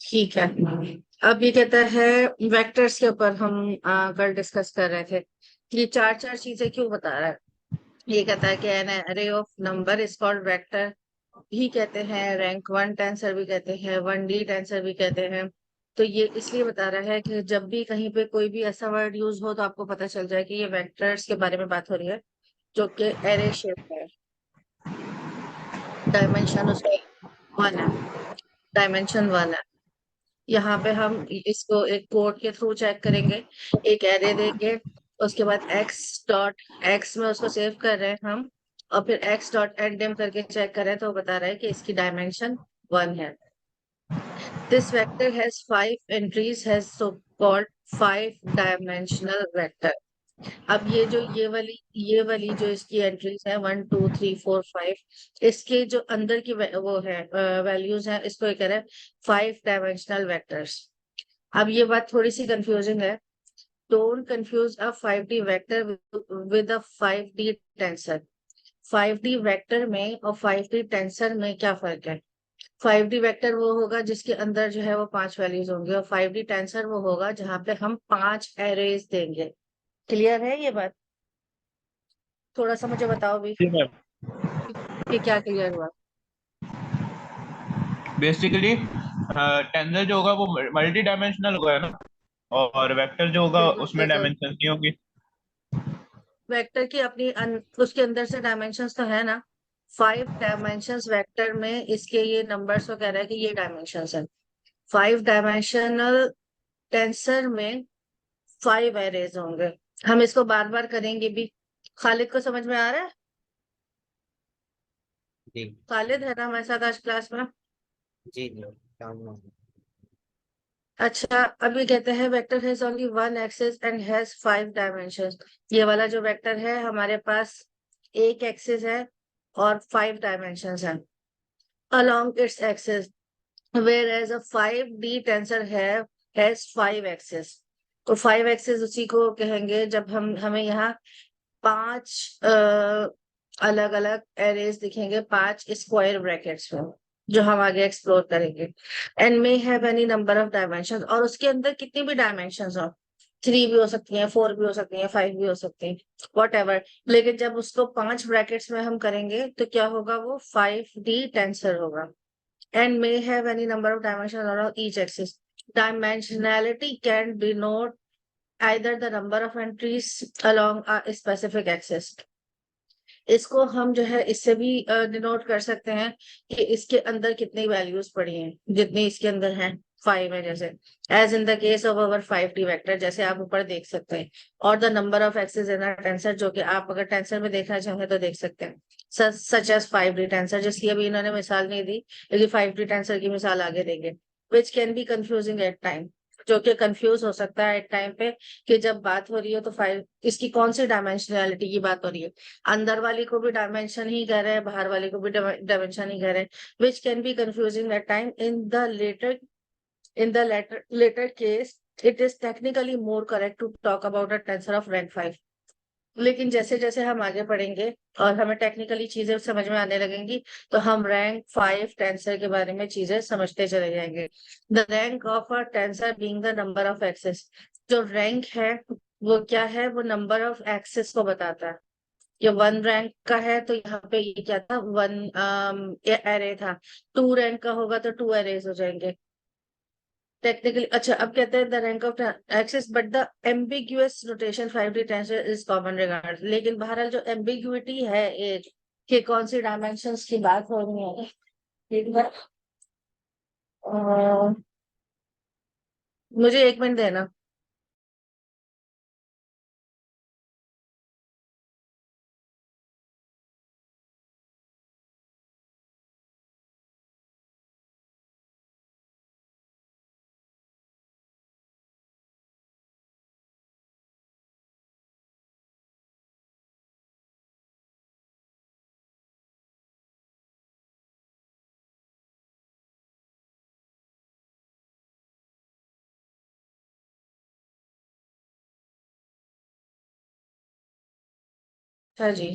ठीक है। अब ये कहता है, वेक्टर्स के ऊपर हम कल डिस्कस कर रहे थे। ये चार चार चीजें क्यों बता रहा है। ये कहता है कि एन अरे of number is called vector भी कहते हैं, रैंक वन टेंसर भी कहते हैं, वन डी टेंसर भी कहते हैं। तो ये इसलिए बता रहा है कि जब भी कहीं पे कोई भी ऐसा वर्ड यूज हो तो आपको पता चल जाए कि ये वेक्टर्स के बारे में बात हो रही है, जो कि एरे शेप है। डायमेंशन उसकी वन है, डायमेंशन वन है। यहाँ पे हम इसको एक कोड के थ्रू चेक करेंगे। एक एरे देंगे, उसके बाद एक्स डॉट एक्स में उसको सेव कर रहे हैं हम, और फिर एक्स डॉट एंड करके चेक कर रहे हैं, तो वो बता रहा है कि इसकी डायमेंशन वन है। This vector has five entries, has so called five dimensional vector. अब ये वाली जो इसकी एंट्रीज है, 1 2 3 4 5, इसके जो अंदर की वो है वैल्यूज है, इसको ये कह रहा है फाइव डायमेंशनल वेक्टर्स। अब ये बात थोड़ी सी कंफ्यूजिंग है। Don't confuse a 5D vector with a 5D tensor. 5D vector में और 5D टेंसर में क्या फर्क है। 5D वेक्टर वो होगा जिसके अंदर जो है वो पांच वैल्यूज होंगे, और 5D टेंसर वो होगा जहां पे हम पांच एरेज देंगे। क्लियर है ये बात। थोड़ा सा मुझे बताओ भी जी मैम। कि क्या क्लियर हुआ। बेसिकली टेंसर जो होगा वो मल्टी डायमेंशनल होगा ना, और वेक्टर जो होगा बिल्कुल उसमें बिल्कुल। डायमेंशन नहीं होगी। वेक्टर की अपनी उसके अंदर से डायमेंशंस तो है ना। फाइव डायमेंशंस वेक्टर में इसके ये नंबर्स को कह रहा है कि ये डायमेंशंस है। फाइव डायमेंशनल टेंसर में फाइव एरेज होंगे। हम इसको बार बार करेंगे भी। खालिद को समझ में आ रहा है। जी। खालिद है ना हमारे साथ आज क्लास में। जी जी। काम में। अच्छा, अभी कहते हैं vector has only one axis and has five dimensions. ये वाला जो वेक्टर है हमारे पास एक एक्सिस है और फाइव डायमेंशंस है along its axis, whereas a 5D tensor has five axis। तो फाइव एक्सिस उसी को कहेंगे जब हम हमें यहाँ पांच अलग अलग एरेज दिखेंगे, पांच स्क्वायर ब्रैकेट्स में, जो हम आगे एक्सप्लोर करेंगे। And may have any number of dimension, और उसके अंदर कितनी भी डायमेंशन हो, थ्री भी हो सकती हैं, फोर भी हो सकती हैं, फाइव भी हो सकती हैं, वॉट एवर। लेकिन जब उसको पांच ब्रैकेट्स में हम करेंगे तो क्या होगा, वो 5D टेंसर होगा। And may have any number of dimensions around each axis. Dimensionality can denote either the number of entries along a specific axis। इसको हम जो है इससे भी डिनोट कर सकते हैं कि इसके अंदर कितनी वैल्यूज पड़ी हैं, जितनी इसके अंदर हैं, फाइव है जैसे। As in the case of our 5D vector, जैसे आप ऊपर देख सकते हैं। और the number of axis in a tensor, जो कि आप अगर टेंसर में देखना चाहें तो देख सकते हैं। सच एज 5D टेंसर, जिसकी अभी इन्होंने मिसाल नहीं दी, लेकिन 5D टेंसर की मिसाल आगे देंगे। Which can be confusing at time, जो कि कंफ्यूज हो सकता है एट टाइम पे, कि जब बात हो रही हो तो फाइव इसकी कौन सी डायमेंशनैलिटी की बात हो रही है। अंदर वाली को भी डायमेंशन ही कह रहे हैं, बाहर वाली को भी डायमेंशन ही कह रहे हैं। Which can be confusing at time in the latter case. It is technically more correct to talk about a tensor of rank five. लेकिन जैसे जैसे हम आगे पढ़ेंगे और हमें टेक्निकली चीजें समझ में आने लगेंगी, तो हम रैंक फाइव टेंसर के बारे में चीजें समझते चले जाएंगे। The rank of a tensor being the number of axes. जो रैंक है वो क्या है, वो नंबर ऑफ एक्सेस को बताता है। ये वन रैंक का है तो यहाँ पे ये क्या था, वन एरे था। टू रैंक का होगा तो टू एरेज हो जाएंगे टेक्निकली। अच्छा, अब कहते हैं the rank of axis but the ambiguous rotation 5D tensor is common regard. लेकिन बहरहाल जो एम्बिग्यूटी है एक, कि कौन सी डायमेंशंस की बात हो रही है, एक बार मुझे एक मिनट देना। हाँ जी।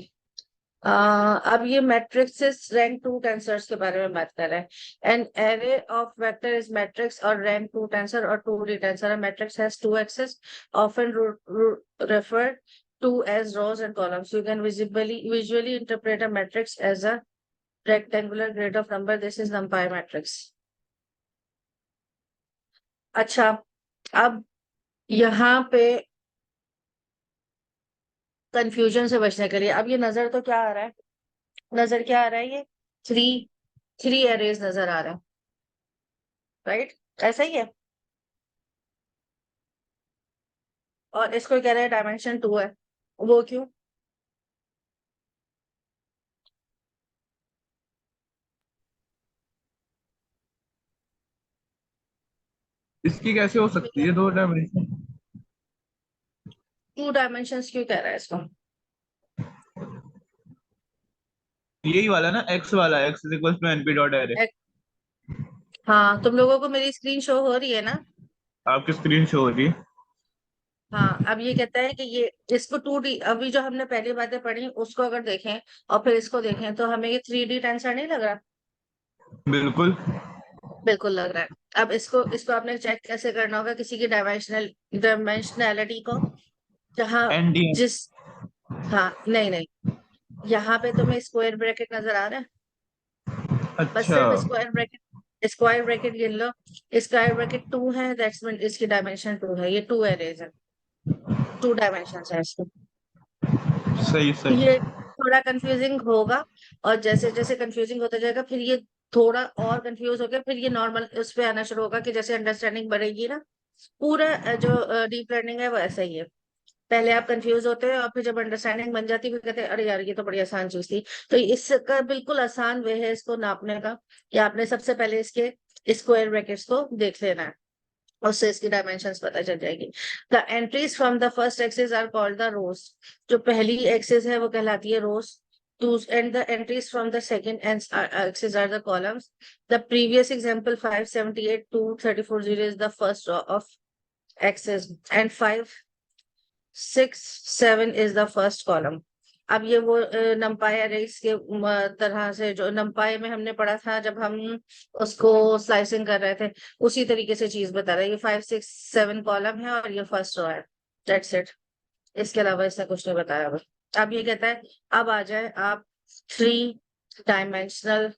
अब ये मैट्रिक्स रैंक टू टेंसर्स के बारे में बात कर रहे हैं। An array of vector is matrix और रैंक टू टेंसर और two D tensor. Matrix has two axes often referred to as rows and columns. You can visually interpret a matrix as a rectangular grid of number. This is NumPy matrix. अच्छा, अब यहाँ पे confusion से बचने के लिए अब ये नजर तो क्या आ रहा है, नजर क्या आ रहा है, ये थ्री थ्री एरेज नजर आ रहा है, राइट? ऐसा ही है। और इसको कह रहे हैं डायमेंशन टू है, वो क्यों? इसकी कैसे हो सकती है 2 डायमेंशन? टू डायमेंशन क्यों कह रहा है इसको? यही वाला ना, एक्स वाला, x is equal to NP dot array. एक- हाँ, तुम लोगों को मेरी स्क्रीन शो हो रही है ना? आपकी स्क्रीन शो हो रही है। हाँ, अब ये कहता है कि ये इसको टू डी, अभी जो हमने पहली बातें पढ़ी उसको अगर देखें और फिर इसको देखें तो हमें ये थ्री डी टेंसर नहीं लग रहा? बिल्कुल। बिल्कुल लग रहा है। अब इसको इसको आपने चेक कैसे करना होगा किसी की डायमेंशनैलिटी को, जहाँ एन डी। जिस, हाँ नहीं नहीं, यहाँ पे तुम्हें स्क्वायर ब्रैकेट नजर आ रहा है, बस अच्छा। सिर्फ स्क्वायर ब्रैकेट गिन लो। स्क्वायर ब्रैकेट टू है, दैट्स मीन इसकी डायमेंशन टू है, ये टू एरेज है, टू डायमेंशन है इसके। सही सही। ये थोड़ा कंफ्यूजिंग होगा, और जैसे जैसे कंफ्यूजिंग होता जाएगा फिर ये थोड़ा और कंफ्यूज होकर फिर ये नॉर्मल उस पे आना शुरू होगा कि जैसे अंडरस्टैंडिंग बढ़ेगी ना, पूरा जो डीप लर्निंग है वो ऐसा ही है। पहले आप कंफ्यूज होते हैं और फिर जब अंडरस्टैंडिंग बन जाती है फिर कहते हैं अरे यार ये तो बड़ी आसान चीज थी। तो इसका बिल्कुल आसान वे है इसको नापने का, कि आपने सबसे पहले इसके स्क्वायर ब्रैकेट्स को देख लेना है, उससे इसकी डायमेंशंस पता चल जाएगी। The entries from the first axis are called the rows. जो पहली एक्सिस है वो कहलाती है rows. Two and the entries from the second axis are the columns. The previous example 578 to 3400 is the first row of axis and 567 is the first column. अब ये वो नंपाई arrays के तरह से जो नंपाई में हमने पढ़ा था जब हम उसको स्लाइसिंग कर रहे थे, उसी तरीके से चीज बता रहा है। ये 567 कॉलम है और ये फर्स्ट रो है, दैट्स इट। इसके अलावा इसने कुछ नहीं बताया। अब ये कहता है अब आ जाए आप थ्री डायमेंशनल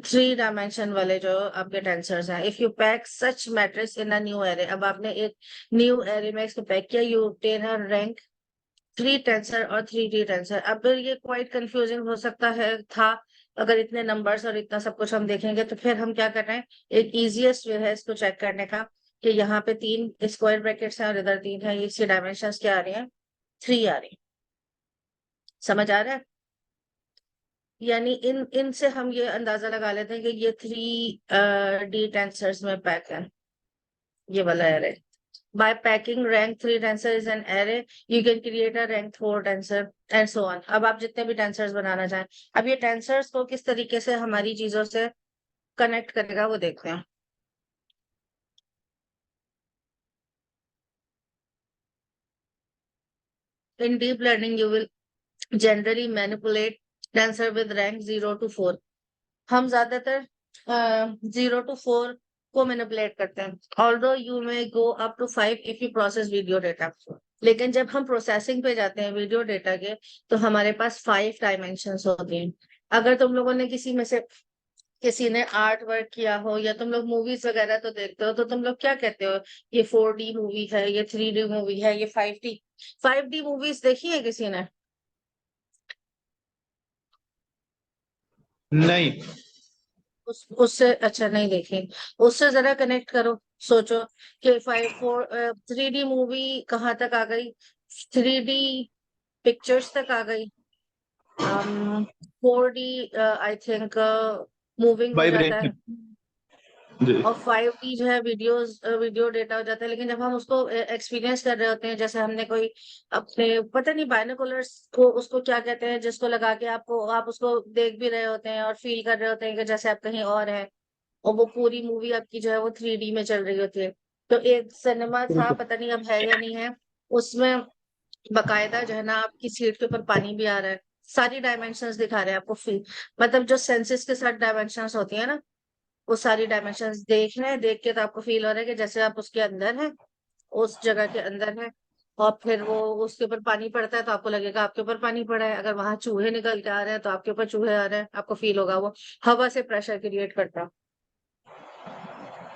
थ्री डायमेंशन वाले जो आपके टेंसर्स हैं। If you pack such matrix in a new array, अब आपने एक न्यू एरे में इसको पैक किया, you obtain a rank three tensor और थ्री डी टेंसर। अब ये क्वाइट कंफ्यूजिंग हो सकता है था, अगर इतने नंबर्स और इतना सब कुछ हम देखेंगे तो फिर हम क्या कर रहे हैं, एक इजीएस्ट वे है इसको चेक करने का कि यहाँ पे तीन स्क्वायर ब्रैकेट्स हैं और इधर तीन है, इसकी डायमेंशंस क्या आ रही हैं, थ्री आ रही है। समझ आ रहा है? यानी इन इनसे हम ये अंदाजा लगा लेते हैं कि ये थ्री डी टेंसर्स में पैक है, ये वाला array. By packing rank 3 tensor is an array, you can create a rank 4 tensor and so on. अब आप जितने भी टेंसर्स बनाना चाहें, अब ये टेंसर्स को किस तरीके से हमारी चीजों से कनेक्ट करेगा वो देखते हैं। In deep learning, you will generally manipulate tensor with rank 0 to 4. हम ज्यादातर 0 to 4 को मैनिपुलेट करते हैं, although you may go up to 5 if you process video data. लेकिन जब हम प्रोसेसिंग पे जाते हैं वीडियो डेटा के, तो हमारे पास 5 डायमेंशंस होती हैं। अगर तुम लोगों ने किसी में से किसी ने आर्ट वर्क किया हो या तुम लोग मूवीज वगैरह तो देखते हो, तो तुम लोग क्या कहते हो, ये 4D मूवी है, ये 3D मूवी है, ये 5D मूवीज देखी है किसी ने? नहीं। उससे अच्छा नहीं देखी, उससे जरा कनेक्ट करो। सोचो कि 3D मूवी कहाँ तक आ गई, 3D पिक्चर्स तक आ गई, 4D आई थिंक मूविंग हो जाता है, वाइब्रेशन। जी। और 5D जो है वीडियो डेटा हो जाता है। लेकिन जब हम उसको एक्सपीरियंस कर रहे होते हैं, जैसे हमने कोई अपने पता नहीं बायनोकुलर्स को उसको क्या कहते हैं, जिसको लगा के आप उसको देख भी रहे होते हैं और फील कर रहे होते हैं कि जैसे आप कहीं और हैं, और वो पूरी मूवी आपकी जो है वो 3D में चल रही होती है। तो एक सिनेमा था, पता नहीं अब है या नहीं है, उसमें बकायदा जो है ना आपकी सीट के ऊपर पानी भी आ रहा है, सारी डायमेंशंस दिखा रहे हैं आपको फील, मतलब जो सेंसेस के साथ डायमेंशंस होती है ना, वो सारी डायमेंशंस देख रहे हैं, देख के तो आपको फील हो रहा है कि जैसे आप उसके अंदर है, उस जगह के अंदर है। और फिर वो उसके ऊपर पानी पड़ता है तो आपको लगेगा आपके ऊपर पानी पड़ा है, अगर वहां चूहे निकल के आ रहे हैं तो आपके ऊपर चूहे आ रहे हैं, आपको फील होगा वो हवा से प्रेशर क्रिएट करता है।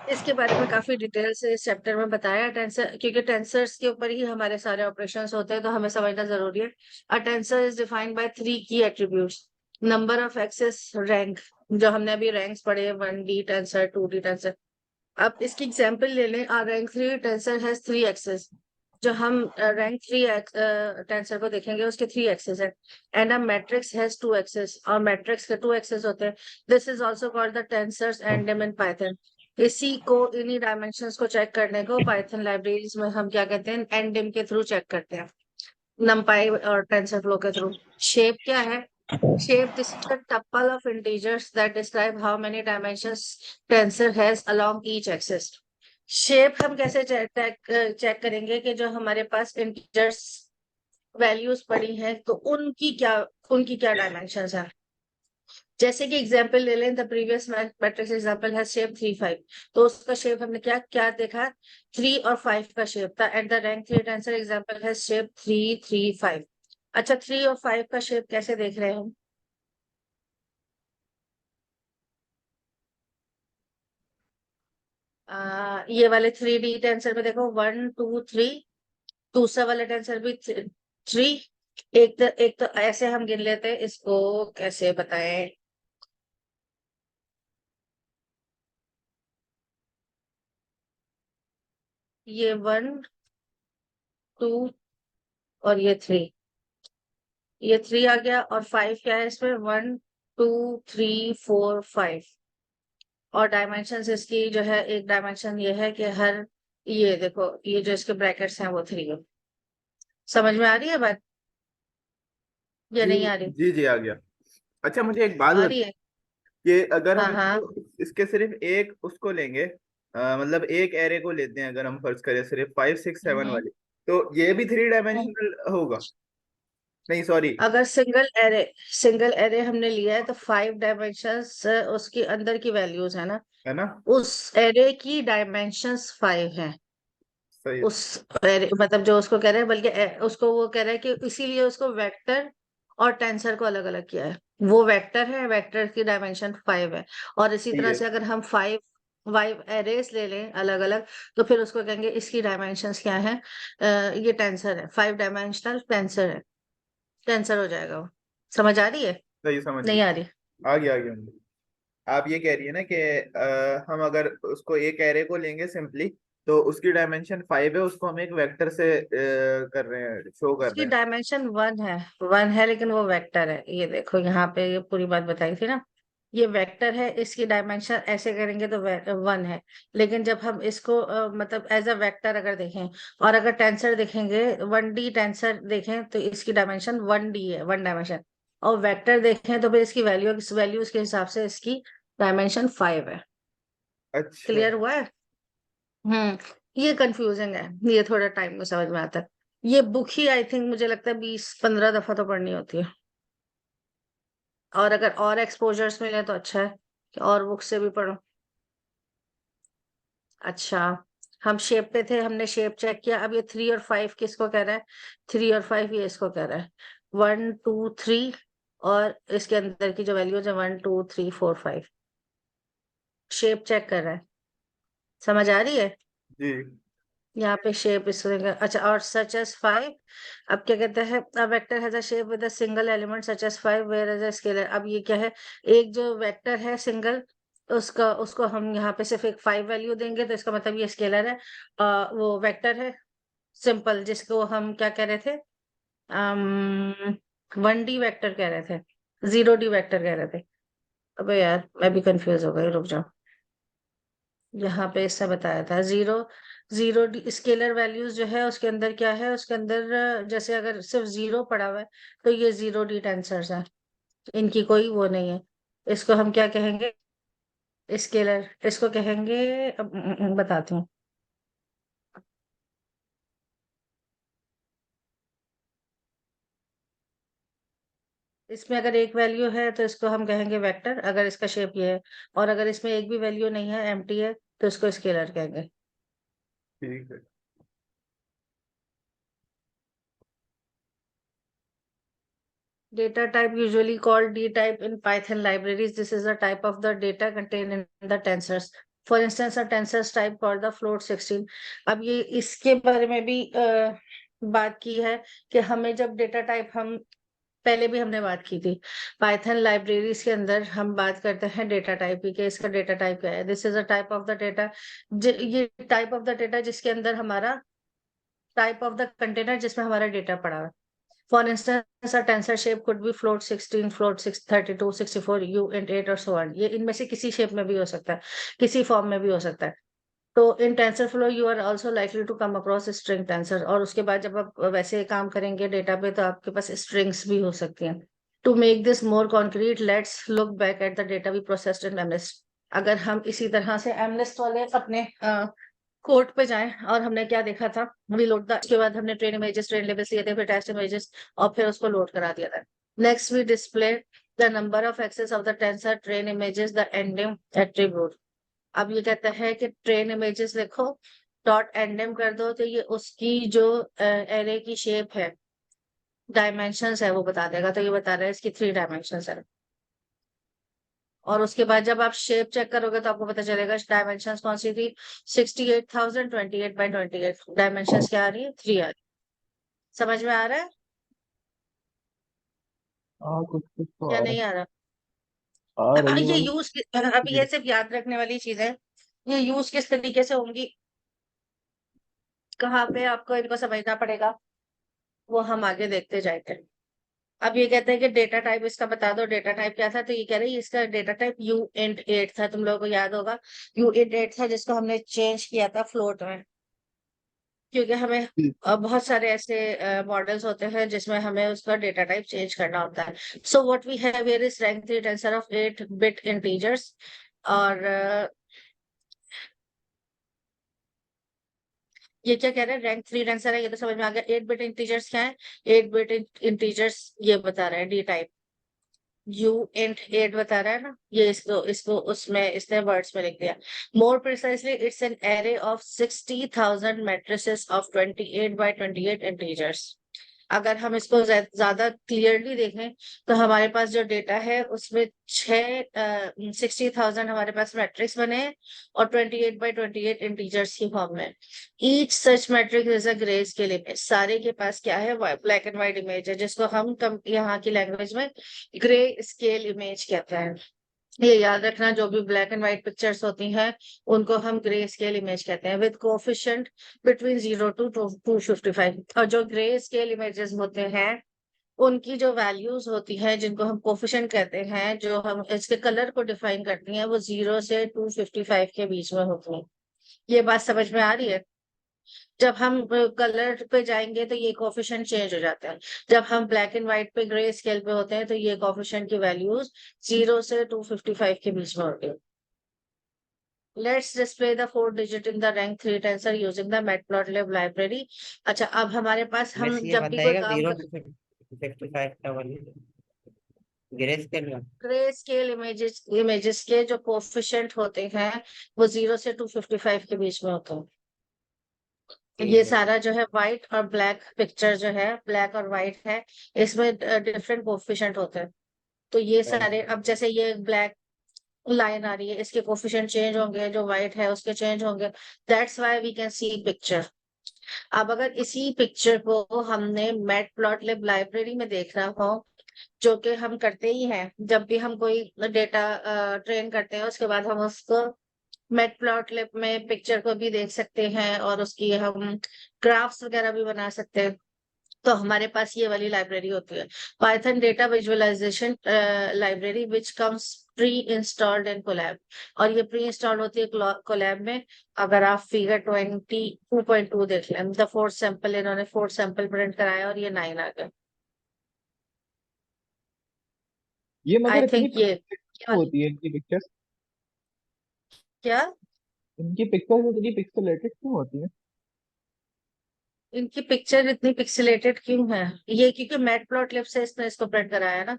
इसके बारे में काफी डिटेल से इस चैप्टर में बताया है टेंसर, क्योंकि टेंसर्स के ऊपर ही हमारे सारे ऑपरेशंस होते हैं, तो हमें समझना जरूरी है। A tensor is defined by 3 key attributes. Number of axes, rank, जो हमने अभी रैंक्स पढ़े, 1D टेंसर, 2D टेंसर। अब इसकी एग्जांपल ले लें, आ रैंक 3 टेंसर हैज 3 एक्सेस। जो हम रैंक 3 टेंसर को देखेंगे उसके 3 एक्सेस है। And a matrix has 2 axes, और मैट्रिक्स के 2 एक्सेस होते हैं। This is also called the tensors ndim in Python. इसी को, इन्हीं डायमेंशंस को चेक करने को पाइथन लाइब्रेरीज में हम क्या कहते हैं, एंडम के थ्रू चेक करते हैं, numpy और टेंसरफ्लो के थ्रू। शेप क्या है? Shape, this is a tuple of integers that describe how many dimensions tensor has along each axis. Shape हम कैसे चेक करेंगे कि जो हमारे पास इंटीजर्स वैल्यूज पड़ी हैं तो उनकी क्या डायमेंशंस हैं। जैसे कि एग्जांपल ले लें, द प्रीवियस मैट्रिक्स एग्जांपल है शेप 3 5। तो उसका शेप हमने क्या क्या देखा, 3 और 5 का शेप था। And the rank 3 tensor example है शेप 3 3 5। अच्छा, 3 और 5 का शेप कैसे देख रहे हैं हम? ये वाले 3D टेंसर में देखो, 1 2 3। दूसरा वाला टेंसर भी 3। एक तो ऐसे हम गिन लेते हैं, इसको कैसे बताएं? ये 1 2 और ये 3। ये 3 आ गया, और 5 क्या है इसमें, 1 2 3 4 5। और डायमेंशन इसकी जो है, एक डायमेंशन ये है कि हर, ये देखो, ये जो इसके ब्रैकेट्स हैं वो 3 है। समझ में आ रही है बात या जी नहीं आ रही? जी जी, आ गया। अच्छा, मुझे एक बात आ बता रही है। कि अगर हाँ हम हाँ। इसके सिर्फ एक उसको लेंगे, मतलब एक एरे को लेते हैं, अगर हम फर्ज करें सिर्फ 5 6 7 हम्म। वाली, तो ये भी 3 डायमेंशनल होगा? नहीं, सॉरी। अगर सिंगल एरे हमने लिया है तो 5 डायमेंशंस उसके अंदर की वैल्यूज है ना, है ना? उस एरे की डायमेंशंस 5 हैं। सही। उस एरे मतलब जो उसको कह रहे हैं, बल्कि उसको वो कह रहा है कि इसीलिए उसको वेक्टर और टेंसर को अलग अलग किया है। वो वेक्टर है, वेक्टर की डायमेंशन 5 है। और इसी सही तरह है। से अगर हम 5 एरेस ले लें अलग अलग, तो फिर उसको कहेंगे इसकी डायमेंशंस क्या है, ये टेंसर है, 5 डायमेंशनल टेंसर है, टेंसर हो जाएगा वो। समझ आ रही है? सही, समझ नहीं आ रही? गया। आ गया, आ गया मुझे। आप ये कह रही है ना कि हम अगर उसको एक एरे को लेंगे सिंपली, तो उसकी डायमेंशन 5 है, उसको हम एक वेक्टर से कर रहे हैं, शो कर उसकी रहे हैं। डायमेंशन 1 है, लेकिन वो वेक्टर है। ये देखो यहाँ पे ये पूरी बात बताई थी ना, ये वेक्टर है, इसकी डायमेंशन ऐसे करेंगे तो 1 है। लेकिन जब हम इसको मतलब एज अ वेक्टर अगर देखें, और अगर टेंसर देखेंगे, 1D टेंसर देखें, तो इसकी डायमेंशन 1D है, 1 डायमेंशन। और वेक्टर देखें तो फिर इसकी वैल्यूज के हिसाब से इसकी डायमेंशन 5 है। अच्छा। क्लियर हुआ है? हम्म। ये कंफ्यूजिंग है, ये थोड़ा टाइम में समझ में आता है। ये बुक ही आई थिंक मुझे लगता है 20 15 दफा तो पढ़नी होती है। और अगर और एक्सपोजर्स मिले तो अच्छा है कि और बुक से भी पढ़ो। अच्छा, हम शेप पे थे, हमने शेप चेक किया। अब ये 3 और 5 किसको कह रहा है? 3 और 5 ये इसको कह रहा है, 1 2 3। और इसके अंदर की जो वैल्यूज है, 1 2 3 4 5। शेप चेक कर रहा है। समझ आ रही है? जी। यहाँ पे शेप इसको अच्छा, और सच एस 5। अब क्या कहते हैं, a vector has a shape with a single element such as 5 whereas a scalar. अब ये क्या है, एक जो वेक्टर है सिंगल, उसको हम यहाँ पे सिर्फ एक 5 वैल्यू देंगे, तो इसका मतलब ये स्केलर है। वो वेक्टर है सिंपल, जिसको हम क्या कह रहे थे, 1D वेक्टर कह रहे थे, 0D वेक्टर कह रहे थे। अबे यार, मैं भी कंफ्यूज हो गई, रुक जाओ। यहाँ पे इससे बताया था, जीरो जीरो स्केलर वैल्यूज जो है उसके अंदर क्या है, उसके अंदर जैसे अगर सिर्फ 0 पड़ा हुआ है, तो ये 0D टेंसर्स है, इनकी कोई वो नहीं है। इसको हम क्या कहेंगे, स्केलर इसको कहेंगे। बताती हूँ। इसमें अगर एक वैल्यू है तो इसको हम कहेंगे वेक्टर, अगर इसका शेप ये है, और अगर इसमें एक भी वैल्यू नहीं है, एम्प्टी है, तो इसको स्केलर कहेंगे। ठीक है। Data type usually called D type in Python libraries. This is a type of the data contained in the tensors. For instance, a tensors type called the float 16. अब ये इसके बारे में भी बात की है कि हमें जब डेटा टाइप, हम पहले भी हमने बात की थी पाइथन लाइब्रेरीज के अंदर, हम बात करते हैं डेटा टाइप की कि इसका डेटा टाइप क्या है। This is a type of the data, ये टाइप ऑफ द डेटा जिसके अंदर हमारा टाइप ऑफ द कंटेनर जिसमें हमारा डेटा पड़ा है। For instance, a tensor shape could be float 16, float 6, 32, 64, uint 8 और so on. ये इनमें से किसी शेप में भी हो सकता है, किसी फॉर्म में भी हो सकता है। तो इन TensorFlow you are also likely to come across string tensor, और उसके बाद जब आप वैसे काम करेंगे डेटा पे तो आपके पास स्ट्रिंग्स भी हो सकती हैं। To make this more concrete, let's look back at the data we processed in MNIST. अगर हम इसी तरह से MNIST वाले अपने कोड पे जाएं, और हमने क्या देखा था, वी लोड द, उसके बाद हमने ट्रेन इमेजेस, ट्रेन लेवल्स लिए थे, फिर टेस्ट इमेजेस, और फिर उसको लोड करा दिया था। Next we display the number of axes of the tensor train images the ndim attribute. अब ये कहता है कि ट्रेन इमेजेस लिखो, डॉट एंडिंग कर दो, तो ये उसकी जो एरे की शेप है, डायमेंशंस है, वो बता देगा। तो ये बता रहा है इसकी 3 डायमेंशंस है। और उसके बाद जब आप शेप चेक करोगे तो आपको पता चलेगा डायमेंशंस कौन सी थी, 68,000 28 by 28। डायमेंशंस क्या आ रही है, 3 आ रही है। समझ में आ रहा है हाँ कुछ कुछ तो या आ नहीं आ रहा? रही है ये मतलब। यूज, अभी ये सिर्फ याद रखने वाली चीज है, ये यूज किस तरीके से होंगी, कहाँ पे आपको इनको समझना पड़ेगा, वो हम आगे देखते जाएंगे। अब ये कहते हैं कि डेटा टाइप इसका बता दो, डेटा टाइप क्या था, तो ये कह रहे हैं इसका डेटा टाइप uint8 था। तुम लोगों को याद होगा uint8 था, जिसको हमने चेंज किया था फ्लोट में, क्योंकि हमें बहुत सारे ऐसे मॉडल्स होते हैं जिसमें हमें उसका डेटा टाइप चेंज करना होता है। So what we have here is rank 3 tensor of 8 bit integers. और ये क्या कह रहे हैं, रैंक 3 टेंसर है, ये तो समझ में आ गया। 8 बिट इंटीजर्स क्या है, 8 बिट इंटीजर्स ये बता रहा है डी टाइप। uint8 बता रहा है ना, ये इसको इसको उसमें इसने वर्ड्स में लिख दिया। More precisely it's an array of 60,000 matrices of 28 by 28 integers. अगर हम इसको ज्यादा क्लियरली देखें तो हमारे पास जो डेटा है उसमें 60,000 हमारे पास मैट्रिक्स बने हैं, और 28 by 28 इंटीजर्स की फॉर्म में। Each such matrix is a grey scale image. सारे के पास क्या है, ब्लैक एंड व्हाइट इमेज है, जिसको हम यहाँ की लैंग्वेज में ग्रे स्केल इमेज कहते हैं। ये याद रखना, जो भी ब्लैक एंड व्हाइट पिक्चर्स होती हैं उनको हम ग्रे स्केल इमेज कहते हैं, विद कोफिशिएंट बिटवीन 0 to 255। और जो ग्रे स्केल इमेजेस होते हैं उनकी जो वैल्यूज होती हैं, जिनको हम कोफिशिएंट कहते हैं, जो हम इसके कलर को डिफाइन करती हैं, वो 0 से 255 के बीच में होती है। ये बात समझ में आ रही है? जब हम कलर पे जाएंगे तो ये कोफिशिएंट चेंज हो जाता है। जब हम ब्लैक एंड व्हाइट पे, ग्रे स्केल पे होते हैं, तो ये कोफिशिएंट की वैल्यूज 0 से 255 के बीच में होती है। Let's display the 4 digit in the rank 3 tensor using the matplotlib library. अच्छा, अब हमारे पास, हम वैसे ये जब भी कोई बताएगा काम 0 कर, to 55 का वाली ग्रे स्केल में। ग्रे स्केल इमेजेस के जो कोफिशिएंट होते हैं वो 0 से 255 के बीच में होते हैं। ठीक ये है। सारा जो है व्हाइट और ब्लैक पिक्चर जो है, ब्लैक और व्हाइट है, इसमें डिफरेंट कोफिशिएंट होते हैं। तो ये सारे, अब जैसे ये ब्लैक लाइन आ रही है, इसके कोफिशिएंट चेंज होंगे, जो व्हाइट है उसके चेंज होंगे। That's why we can see picture. अब अगर इसी पिक्चर को हमने मैटप्लॉटलिब लाइब्रेरी में देखना हो, जो कि हम करते ही हैं जब भी हम कोई डेटा ट्रेन करते हैं, उसके बाद हम उसको मैटप्लॉटलिब में पिक्चर को भी देख सकते हैं, और उसकी हम ग्राफ्स वगैरह भी बना सकते हैं। तो हमारे पास ये वाली लाइब्रेरी होती है, Python data visualization library, which comes pre installed in Colab. और ये प्री इंस्टॉल्ड होती है कोलैब में। अगर आप फिगर 22.2 देख लें, द 4th सैंपल, इन्होंने 4th सैंपल प्रिंट कराया और ये 9 आ गया। ये आई मगर इतनी थिंक ये क्यों होती है इनकी पिक्चर्स? क्या, इनकी पिक्चर्स इतनी पिक्सेलेटेड क्यों होती है? इनकी पिक्चर इतनी पिक्सेलेटेड क्यों है, ये क्योंकि मैटप्लॉटलिब से इसने इसको प्रिंट कराया ना।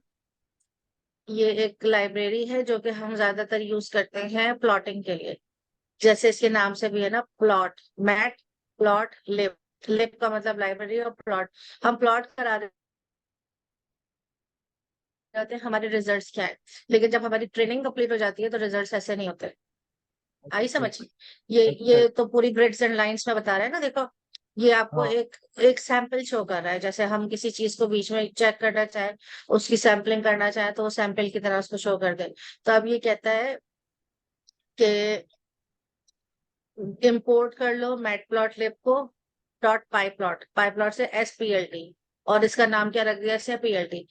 ये एक लाइब्रेरी है जो कि हम ज्यादातर यूज करते हैं प्लॉटिंग के लिए। जैसे इसके नाम से भी है ना, प्लॉट, मैट प्लॉट लिब। लिब का मतलब लाइब्रेरी और प्लॉट, हम प्लॉट करा रहे होते हैं हमारे रिजल्ट्स क्या है। लेकिन जब हमारी ट्रेनिंग कंप्लीट हो जाती है तो रिजल्ट्स ऐसे नहीं होते। आई समझ? ये तो पूरी ग्रिड्स एंड लाइंस में बता रहा है ना, देखो ये आपको हाँ। एक एक सैंपल शो कर रहा है। जैसे हम किसी चीज को बीच में चेक करना चाहे, उसकी सैंपलिंग करना चाहे, तो वो सैंपल की तरह उसको शो कर दे। तो अब ये कहता है कि इंपोर्ट कर लो मैटप्लॉटलिब को डॉट पाई प्लॉट से SPLT, और इसका नाम क्या रख दिया से PLT।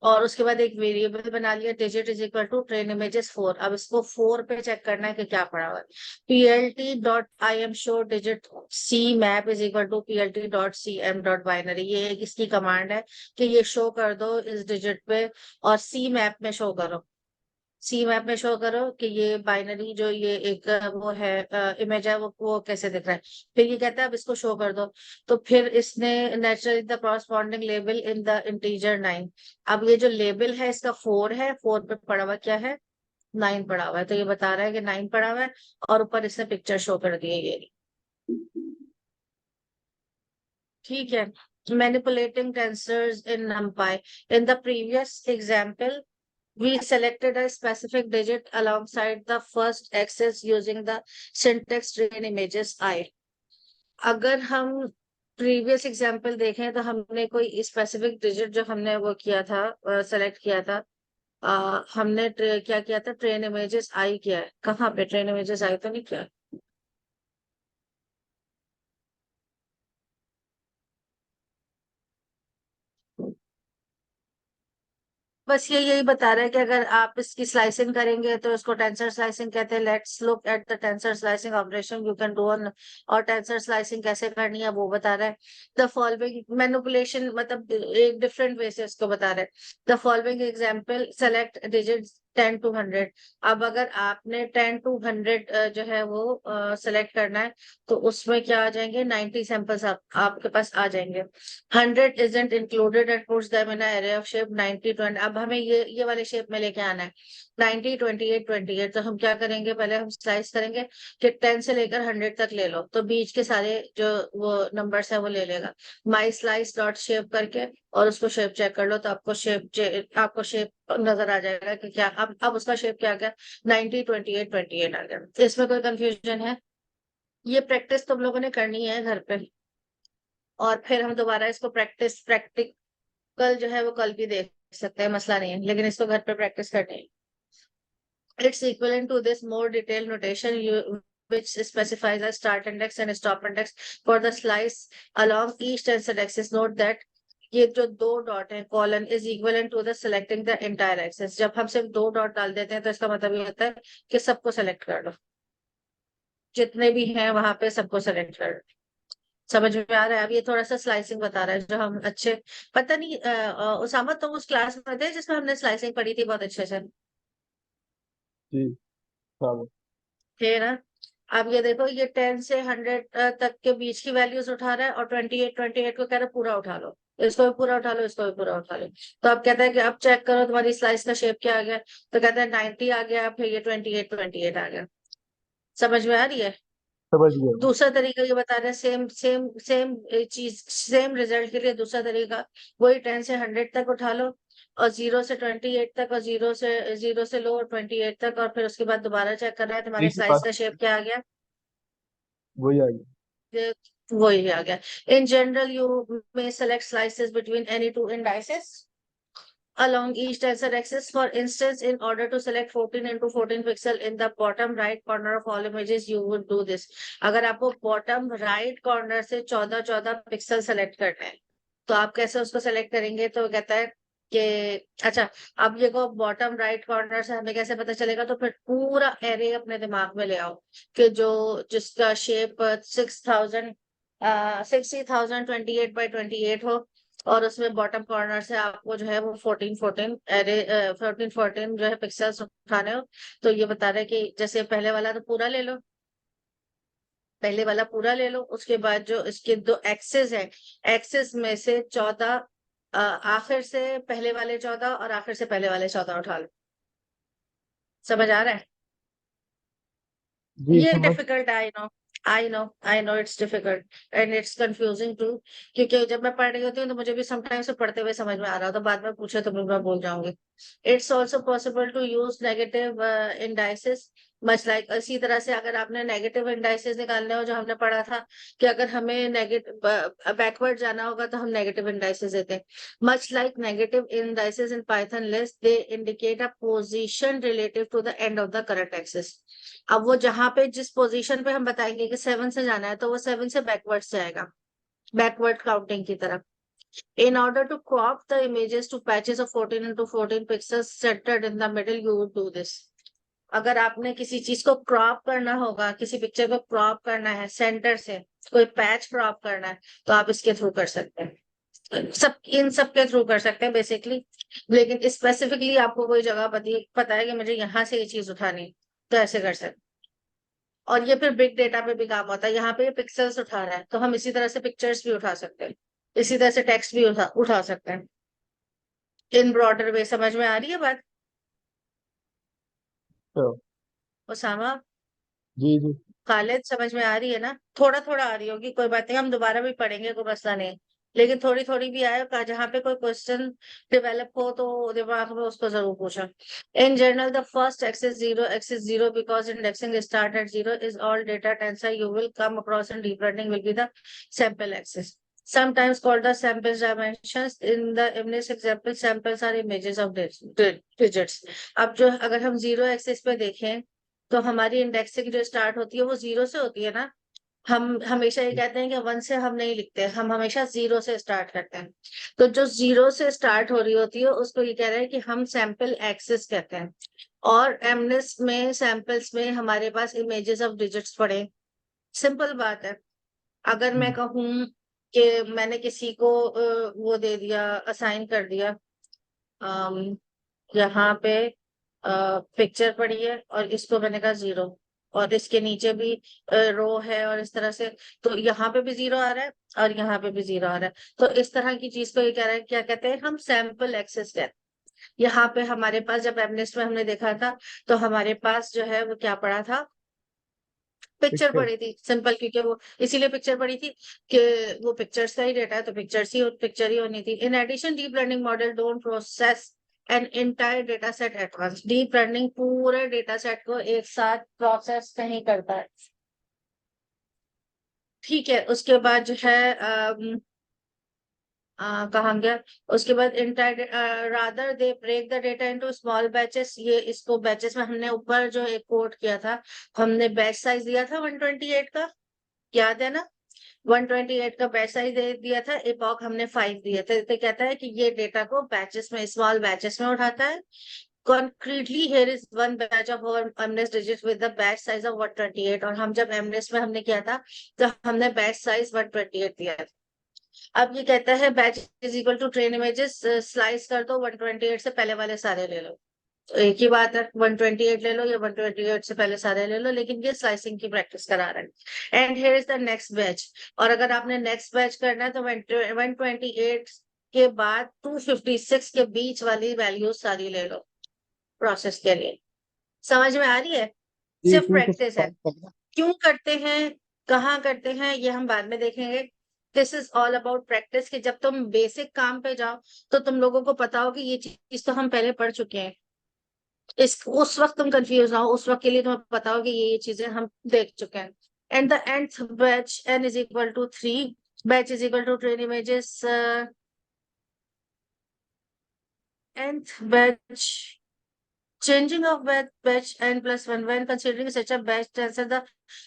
और उसके बाद एक वेरिएबल बना लिया digit is equal to train images 4। अब इसको 4 पे चेक करना है कि क्या पड़ा हुआ है। PLT dot IM show digit C map is equal to PLT dot CM dot binary. ये एक इसकी कमांड है कि ये शो कर दो इस डिजिट पे, और C मैप में शो करो। सी मैप में शो करो कि ये बाइनरी जो ये एक वो है इमेज है, वो कैसे दिख रहा है। फिर ये कहता है अब इसको शो कर दो। तो फिर इसने naturally the corresponding label in the integer 9। अब ये जो लेबल है इसका 4 है, 4 पे पड़ा हुआ क्या है, 9 पड़ा हुआ है। तो ये बता रहा है कि 9 पड़ा हुआ है, और ऊपर इसने पिक्चर शो कर दी है ये। ठीक है। Manipulating tensors in NumPy। in the previous example we selected a specific digit alongside the first axis using the syntax train images I। अगर हम प्रीवियस एग्जांपल देखें तो हमने कोई स्पेसिफिक डिजिट जो हमने वो किया था, सेलेक्ट किया था, हमने क्या किया था, ट्रेन इमेजेस आई किया है। कहाँ पे ट्रेन इमेजेस आई तो नहीं किया। बस ये यही बता रहा है कि अगर आप इसकी स्लाइसिंग करेंगे तो इसको टेंसर स्लाइसिंग कहते हैं। Let's look at the tensor slicing operation you can do on. और टेंसर स्लाइसिंग कैसे करनी है वो बता रहा है। द फॉलोइंग मैनिपुलेशन, मतलब एक डिफरेंट वे से इसको बता रहा है। The following example select digit 10 to 100। अब अगर आपने 10 to 100 जो है वो सेलेक्ट करना है, तो उसमें क्या आ जाएंगे, 90 सैंपल्स आपके पास आ जाएंगे। 100 isn't included and puts them in an array of shape 90 20। अब हमें ये वाले शेप में लेके आना है 90 28 28। तो हम क्या करेंगे, पहले हम स्लाइस करेंगे कि 10 से लेकर 100 तक ले लो, तो बीच के सारे जो वो नंबर्स है वो ले लेगा। माई स्लाइस डॉट शेप करके और उसको शेप चेक कर लो, तो आपको शेप नजर आ जाएगा कि क्या अब उसका शेप क्या आ गया, 90 28 28 आ गया। तो इसमें कोई कंफ्यूजन है? ये प्रैक्टिस तुम लोगों ने करनी है घर पे, और फिर हम दोबारा इसको प्रैक्टिकल जो है वो कल भी देख सकते हैं, मसला नहीं है, लेकिन इसको घर पे प्रैक्टिस करनी है। It's equivalent to this more detailed notation which specifies a start index and stop index for the slice along each tensor axis. Note that ये जो 2 डॉट है colon is equivalent to the selecting the entire axis. जब हम सिर्फ 2 dot डाल देते हैं तो इसका मतलब ये होता है कि सबको सेलेक्ट कर लो, जितने भी हैं वहां पे सबको सेलेक्ट कर लो। समझ में आ रहा है? अब ये थोड़ा सा स्लाइसिंग बता रहा है जो हम अच्छे, पता नहीं उसामा तुम उस क्लास में थे जिसमें हमने स्लाइसिंग पढ़ी थी बहुत अच्छे से, जी हाँ। थे ना? अब ये देखो, ये 10 से 100 तक के बीच की वैल्यूज उठा रहा है, और 28 को कह रहा है पूरा उठा लो, इसको भी पूरा उठा लो, इसको भी पूरा उठा लो। तो अब कहता है कि अब चेक करो तुम्हारी स्लाइस का शेप क्या आ गया। तो कहता है 90 आ गया, फिर ये 28 आ गया। समझ में आ रही है? समझ गया। दूसरा तरीका ये बता रहा है, सेम सेम सेम चीज, सेम रिजल्ट के लिए दूसरा तरीका, वही 10 से 100 तक उठा लो, और 0 से 28 तक, और 0 से लो और 28 तक, और फिर उसके बाद दोबारा चेक करना है तुम्हारे एक ही स्लाइस बात का शेप क्या आ गया, वही आ गया। ये वही आ गया। In general you may select slices between any two indices along each tensor axis. For instance, in order to select 14 into 14 pixel in the bottom right corner of all images, you would do this। अगर आपको bottom right corner से 14 pixel select करना है, तो आप कैसे उसको select करेंगे? तो कहता है कि अच्छा, अब ये को बॉटम राइट कॉर्नर से हमें कैसे पता चलेगा, तो फिर पूरा एरे अपने दिमाग में ले आओ कि जो जिसका शेप 60,028 हो, और उसमें बॉटम कॉर्नर से आपको जो है वो 14 एरे 14 जो है पिक्सल्स उठाने हो। तो ये बता रहे कि जैसे पहले वाला तो पूरा ले लो, पहले वाला पूरा ले लो, उसके बाद जो इसके 2 एक्सेस है, एक्सेस में से 14 आखिर से पहले वाले 14 और आखिर से पहले वाले 14 उठा लो। समझ आ रहा है? जी ये समझ। Difficult, I know it's difficult and it's confusing too, क्योंकि जब मैं पढ़ रही होती हूँ तो मुझे भी समटाइम्स पढ़ते हुए समझ में आ रहा हो, तो बाद में पूछे तो मैं भूल जाऊंगी। It's also possible to use negative indices much like, इसी तरह से अगर आपने नेगेटिव इंडाइसेस निकालने हो, जो हमने पढ़ा था कि अगर हमें नेगेटिव बैकवर्ड जाना होगा तो हम नेगेटिव इंडाइसेस देते हैं। Much like negative indices in Python list, they indicate a position relative to the end of the current axis. अब वो जहां पे जिस पोजीशन पे हम बताएंगे कि 7 से जाना है, तो वो 7 से बैकवर्ड से आएगा, बैकवर्ड काउंटिंग की तरफ। In order to crop the images to patches of 14 into 14 pixels centered in the middle, you would do this. अगर आपने किसी चीज को क्रॉप करना होगा, किसी पिक्चर को क्रॉप करना है सेंटर से, कोई पैच क्रॉप करना है, तो आप इसके थ्रू कर सकते हैं, इन सब के थ्रू कर सकते हैं बेसिकली। लेकिन स्पेसिफिकली आपको कोई जगह पता है कि मुझे यहाँ से ये चीज उठानी है, तो ऐसे कर सकते हैं। और ये फिर बिग डेटा पे भी काम होता है। यहाँ पे ये पिक्सल्स उठा रहा है, तो हम इसी तरह से पिक्चर्स भी उठा सकते हैं, इसी तरह से टेक्स्ट भी उठा सकते हैं इन ब्रॉडर वे। समझ में आ रही है बात तो उसामा? जी जी खालिद, समझ में आ रही है ना? थोड़ा थोड़ा आ रही होगी, कोई बात नहीं, हम दोबारा भी पढ़ेंगे, कोई मसला नहीं। लेकिन थोड़ी थोड़ी भी आए, जहाँ पे कोई क्वेश्चन डेवलप हो तो दिमाग में उसको जरूर पूछा। In general, the first axis zero because indexing start at zero is all data tensor you will come across in deep learning will be the sample axis. Sometimes called the sample dimensions. In the image example, samples are images of digits. अब जो अगर हम zero axis पे देखें तो हमारी indexing जो start होती है वो जीरो से होती है ना। हम हमेशा ये कहते हैं कि 1 से हम नहीं लिखते, हम हमेशा 0 से स्टार्ट करते हैं। तो जो 0 से स्टार्ट हो रही होती है उसको ये कह रहे हैं कि हम सैंपल एक्सिस कहते हैं। और एमनेस में सैंपल्स में हमारे पास इमेजेस ऑफ डिजिट्स पड़े। सिंपल बात है, अगर मैं कहूँ कि मैंने किसी को वो दे दिया, असाइन कर दिया, यहाँ पे पिक्चर पड़ी है और इसको मैंने कहा 0, और इसके नीचे भी रो है और इस तरह से, तो यहाँ पे भी 0 आ रहा है और यहाँ पे भी 0 आ रहा है। तो इस तरह की चीज को ये कह रहा है, क्या कहते हैं हम, सैंपल एक्सेस कहते हैं। यहाँ पे हमारे पास जब एमनेस्ट में हमने देखा था तो हमारे पास जो है वो क्या पड़ा था, पिक्चर पिक्चर। पड़ी थी। सिंपल, क्योंकि वो इसीलिए पिक्चर पड़ी थी कि वो पिक्चर्स का ही डेटा है, तो पिक्चर ही होनी थी। In addition, deep learning model don't process an entire data set at once. Deep learning पूरे डेटा सेट को एक साथ प्रोसेस नहीं करता है। ठीक है, उसके बाद जो है कहाँ गया, उसके बाद entire rather they break the data into small batches. ये इसको बैचेस में हमने ऊपर जो एक कोट किया था, हमने बैच साइज दिया था 128 का, याद है ना? 128 का बैच साइज दे दिया था, एपॉक हमने 5 दिए थे। तो कहता है कि ये डेटा को बैचेस में, स्मॉल बैचेस में उठाता है। Concretely, here is one batch of our MNIST digits with the batch size of 128। और हम जब MNIST में हमने किया था तो हमने बैच साइज 128 दिया था। अब ये कहता है batch is equal to train images, slice कर दो 128 से पहले वाले सारे ले लो। तो एक ही बात है, 128 ले लो या 128 से पहले सारे ले लो, लेकिन ये स्लाइसिंग की प्रैक्टिस करा रहा है। And here is the next batch. और अगर आपने नेक्स्ट बैच करना है तो 128 के बाद 256 के बीच वाली वैल्यूज सारी ले लो प्रोसेस के लिए। समझ में आ रही है? जी सिर्फ ठीक है प्रैक्टिस है। क्यों करते हैं, कहाँ करते हैं, ये हम बाद में देखेंगे। This is all about practice, कि जब तुम बेसिक काम पे जाओ तो तुम लोगों को पता हो कि ये चीज तो हम पहले पढ़ चुके हैं। उस वक्त तुम कंफ्यूज ना हो, उस वक्त के लिए तुम्हें पता हो कि ये चीजें हम देख चुके हैं। And the nth batch n is equal to 3, batch is equal to train images, nth batch, changing of batch n plus 1 when considering such a batch tensor, the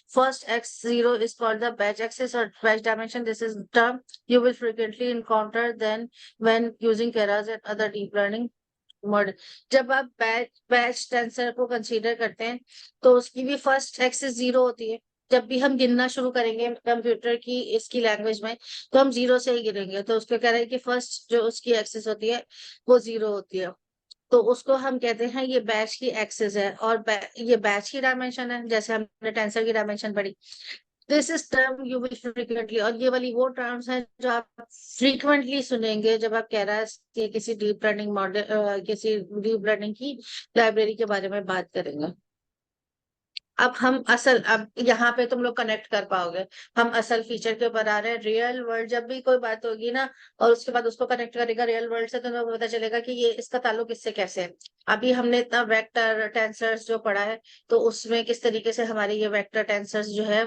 first x0 is called the batch axis or batch dimension. This is term you will frequently encounter then when using keras and other deep learning model. जब आप batch tensor को consider करते हैं तो उसकी भी first axis 0 होती है। जब भी हम गिनना शुरू करेंगे कंप्यूटर की इसकी लैंग्वेज में तो हम 0 से ही गिनेंगे। तो उसको कह रहे हैं कि फर्स्ट जो उसकी एक्सिस होती है वो 0 होती है, तो उसको हम कहते हैं ये बैच की एक्सिस है। और ये बैच की डायमेंशन है, जैसे हमने टेंसर की डायमेंशन पढ़ी। This is term you will frequently, और ये वाली वो टर्म्स हैं जो आप फ्रीक्वेंटली सुनेंगे जब आप कह रहा है कि किसी डीप लर्निंग मॉडल, किसी डीप लर्निंग की लाइब्रेरी के बारे में बात करेंगे। अब यहाँ पे तुम लोग कनेक्ट कर पाओगे। हम असल फीचर के ऊपर आ रहे हैं। रियल वर्ल्ड जब भी कोई बात होगी ना, और उसके बाद उसको कनेक्ट करेगा रियल वर्ल्ड से, तो तुम्हें पता चलेगा कि ये इसका ताल्लुक इससे कैसे है। अभी हमने इतना वेक्टर टेंसर्स जो पढ़ा है, तो उसमें किस तरीके से हमारे ये वेक्टर टेंसर्स जो है